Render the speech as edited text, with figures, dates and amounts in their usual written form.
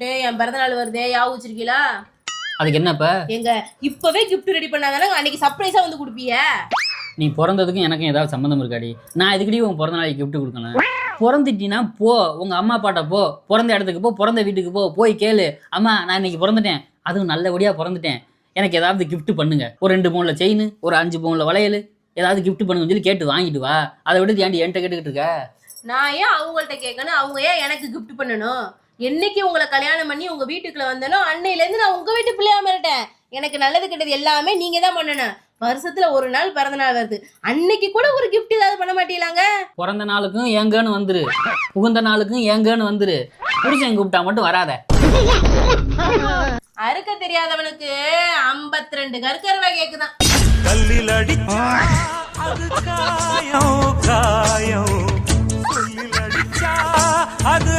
சொல்லிட்டு என் பிறந்தநாள் வருதே யாவும் வச்சிருக்கீங்களா? அதுக்கு என்னப்ப? எங்க இப்பவே கிஃப்ட் ரெடி பண்ணாதானே அன்னைக்கு சர்ப்ரைஸா வந்து கொடுப்பீங்க. நீ பிறந்ததுக்கும் எனக்கும் ஏதாவது சம்மந்தம் இருக்காடி? நான் இதுக்கடி உன் பிறந்த நாளைக்கு கிஃப்ட் கொடுக்கணும். பிறந்துட்டினா போ, உங்க அம்மா அப்பாட்ட போ, பிறந்த இடத்துக்கு போ, பிறந்த வீட்டுக்கு போ, போய் கேளு, அம்மா நான் இன்னைக்கு பிறந்துட்டேன், அதுவும் நல்லபடியா பிறந்துட்டேன், எனக்கு ஏதாவது கிஃப்ட் பண்ணுங்க, ஒரு 2 பவுன்ல செயின், ஒரு 5 பவுன்ல வளையல், ஏதாவது கிஃப்ட் பண்ணுங்கன்னு சொல்லி கேட்டு வாங்கிட்டு வா. அதை விட்டு ஏன்டி என்கிட்ட கேட்டுக்கிட்டு இருக்க? நான் ஏன் அவங்கள்ட்ட கேட்கணும்? அவங்க ஏன் எனக்கு கிஃப்ட் பண்ணணும்? என்னைக்கு உங்களை கல்யாணம் பண்ணி உங்க வீட்டுக்குள்ள வந்தனோ அன்னையில இருந்து நான் உங்க வீட்டு பிள்ளையா மாறிட்டேன். எனக்கு நல்லது கெட்டது எல்லாமே நீங்க தான் பண்ணணும். வருஷத்துல ஒரு நாள் பிறந்த நாள் வருது, அன்னைக்கு கூட ஒரு கிஃப்ட் ஏதாவது பண்ண மாட்டீங்களாங்க? பிறந்த நாளுக்கும் ஏங்கன்னு வந்துரு, புகுந்த நாளுக்கும் ஏங்கன்னு வந்துரு, புருஷன் கூப்பிட்டா மட்டும் வராத. அறுக்க தெரியாதவனுக்கு 52 கற்கருவா கேக்குதான். கல்லில் அடிச்சா அது காயம் காயம், சொல்லில் அடிச்சா அது